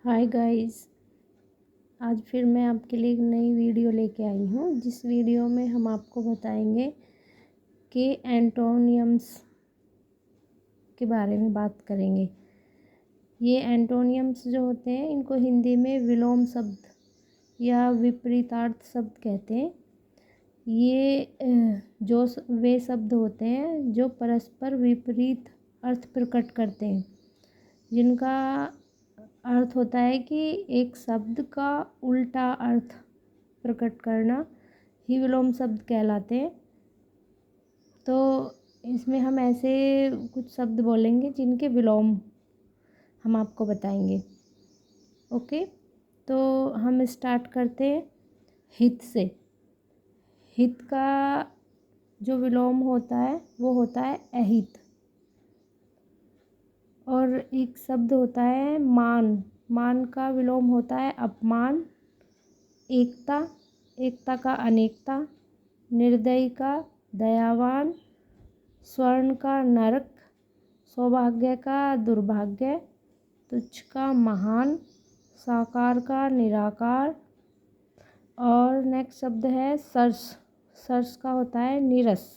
Hi guys. आज फिर मैं आपके लिए एक नई वीडियो लेके आई हूँ, जिस वीडियो में हम आपको बताएंगे कि एंटोनियम्स के बारे में बात करेंगे। ये एंटोनियम्स जो होते हैं इनको हिंदी में विलोम शब्द या विपरीतार्थ शब्द कहते हैं। ये वे शब्द होते हैं जो परस्पर विपरीत अर्थ प्रकट करते हैं, जिनका अर्थ होता है कि एक शब्द का उल्टा अर्थ प्रकट करना ही विलोम शब्द कहलाते हैं। तो इसमें हम ऐसे कुछ शब्द बोलेंगे जिनके विलोम हम आपको बताएंगे। ओके, तो हम स्टार्ट करते हैं हित से। हित का जो विलोम होता है वो होता है अहित। और एक शब्द होता है मान। मान का विलोम होता है अपमान। एकता, एकता का अनेकता। निर्दयी का दयावान। स्वर्ण का नरक। सौभाग्य का दुर्भाग्य। तुच्छ का महान। साकार का निराकार। और नेक्स्ट शब्द है सर्स। सर्स का होता है नीरस।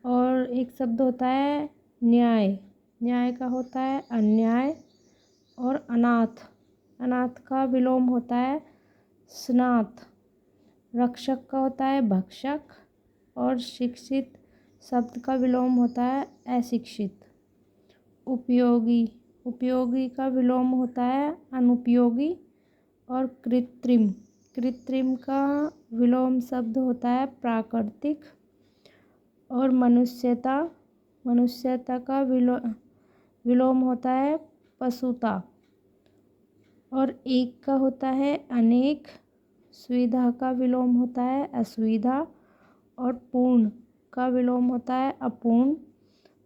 और एक शब्द होता है न्याय। न्याय का होता है अन्याय। और अनाथ, अनाथ का विलोम होता है स्नात। रक्षक का होता है भक्षक। और शिक्षित शब्द का विलोम होता है अशिक्षित। उपयोगी, उपयोगी का विलोम होता है अनुपयोगी। और कृत्रिम, कृत्रिम का विलोम शब्द होता है प्राकृतिक। और मनुष्यता, मनुष्यता का विलोम होता है पशुता। और एक का होता है अनेक। सुविधा का विलोम होता है असुविधा। और पूर्ण का विलोम होता है अपूर्ण।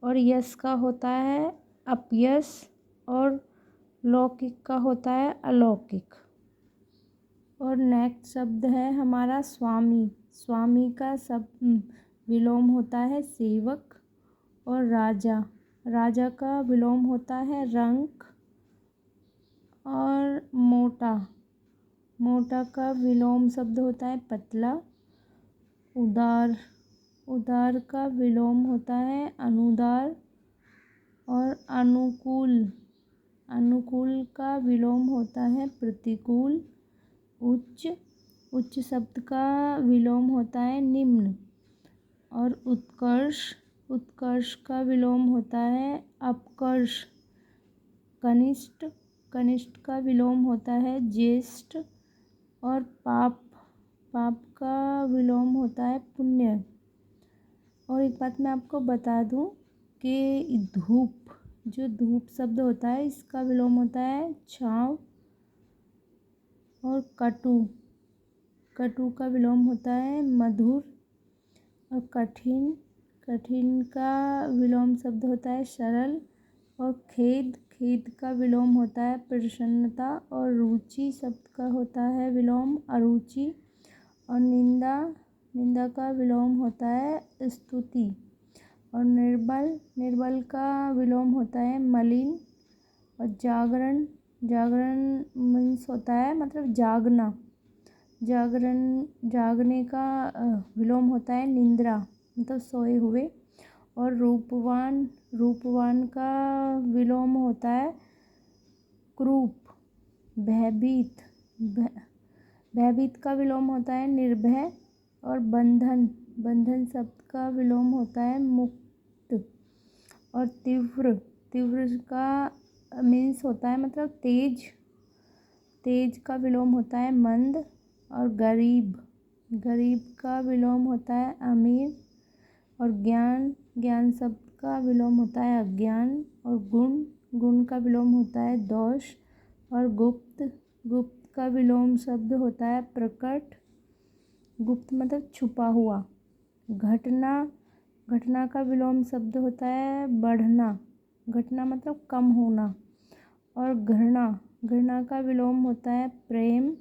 और यश का होता है अपयश। और लौकिक का होता है अलौकिक। और नेक्स्ट शब्द है हमारा स्वामी। स्वामी का विलोम होता है सेवक। और राजा, राजा का विलोम होता है रंक। और मोटा, मोटा का विलोम शब्द होता है पतला। उदार, उदार का विलोम होता है अनुदार। और अनुकूल, अनुकूल का विलोम होता है प्रतिकूल। उच्च, उच्च शब्द का विलोम होता है निम्न। और उत्कर्ष, उत्कर्ष का विलोम होता है अपकर्ष। कनिष्ठ, कनिष्ठ का विलोम होता है ज्येष्ठ। और पाप, पाप का विलोम होता है पुण्य। और एक बात मैं आपको बता दूं कि धूप, जो धूप शब्द होता है इसका विलोम होता है छाँव। और कटु, कटु का विलोम होता है मधुर। और कठिन, कठिन का विलोम शब्द होता है सरल। और खेद, खेद का विलोम होता है प्रसन्नता। और रुचि शब्द का होता है विलोम अरुचि। और निंदा, निंदा का विलोम होता है स्तुति। और निर्बल, निर्बल का विलोम होता है मलिन। और जागरण, जागरण मीन्स होता है मतलब जागना। जागरण, जागने का विलोम होता है निंद्रा, मतलब सोए हुए। और रूपवान, रूपवान का विलोम होता है क्रूप। भयभीत, भयभीत का विलोम होता है निर्भय। और बंधन, बंधन शब्द का विलोम होता है मुक्त। और तीव्र, तीव्र का मीन्स होता है मतलब तेज। तेज का विलोम होता है मंद। और गरीब, गरीब का विलोम होता है अमीर। और ज्ञान, ज्ञान शब्द का विलोम होता है अज्ञान। और गुण, गुण का विलोम होता है दोष। और गुप्त, गुप्त का विलोम शब्द होता है प्रकट। गुप्त मतलब छुपा हुआ। घटना, घटना का विलोम शब्द होता है बढ़ना। घटना मतलब कम होना। और घृणा, घृणा का विलोम होता है प्रेम।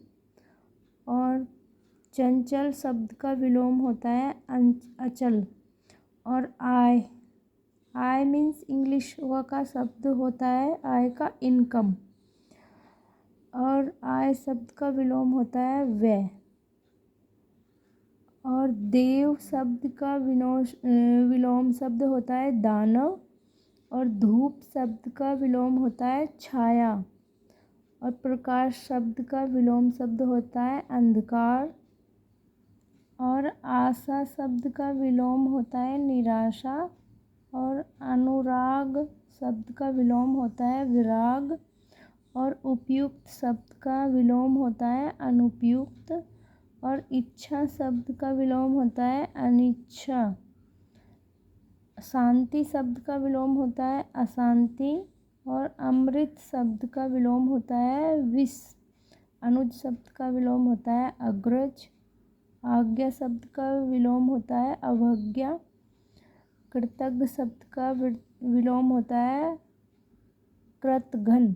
और चंचल शब्द का विलोम होता है अचल। और आय, आय मीन्स इंग्लिश का शब्द होता है आय का इनकम। और आय शब्द का विलोम होता है व्यय। और देव शब्द का विलोम शब्द होता है दानव। और धूप शब्द का विलोम होता है छाया। और प्रकाश शब्द का विलोम शब्द होता है अंधकार। और आशा शब्द का विलोम होता है निराशा। और अनुराग शब्द का विलोम होता है विराग। और उपयुक्त शब्द का विलोम होता है अनुपयुक्त। और इच्छा शब्द का विलोम होता है अनिच्छा। शांति शब्द का विलोम होता है अशांति। और अमृत शब्द का विलोम होता है विष। अनुज शब्द का विलोम होता है अग्रज। आज्ञा शब्द का विलोम होता है अवज्ञा। कृतज्ञ शब्द का विलोम होता है कृतघ्न।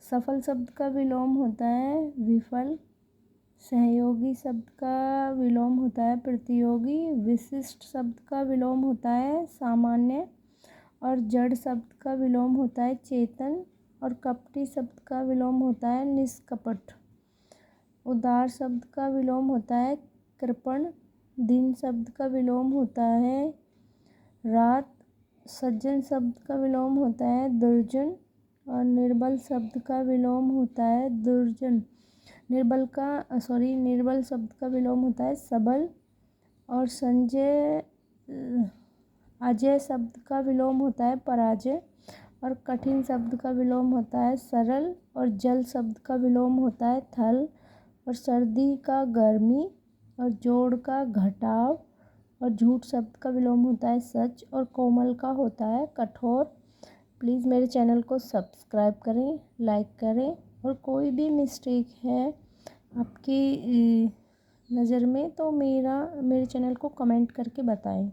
सफल शब्द का विलोम होता है विफल। सहयोगी शब्द का विलोम होता है प्रतियोगी। विशिष्ट शब्द का विलोम होता है सामान्य। और जड़ शब्द का विलोम होता है चेतन। और कपटी शब्द का विलोम होता है निष्कपट। उदार शब्द का विलोम होता है कृपण। दिन शब्द का विलोम होता है रात। सज्जन शब्द का विलोम होता है दुर्जन। और निर्बल शब्द का विलोम होता है दुर्जन। निर्बल शब्द का विलोम होता है सबल। और अजय शब्द का विलोम होता है पराजय। और कठिन शब्द का विलोम होता है सरल। और जल शब्द का विलोम होता है थल। और सर्दी का गर्मी। और जोड़ का घटाव। और झूठ शब्द का विलोम होता है सच। और कोमल का होता है कठोर। प्लीज़ मेरे चैनल को सब्सक्राइब करें, लाइक करें। और कोई भी मिस्टेक है आपकी नज़र में तो मेरे चैनल को कमेंट करके बताएं।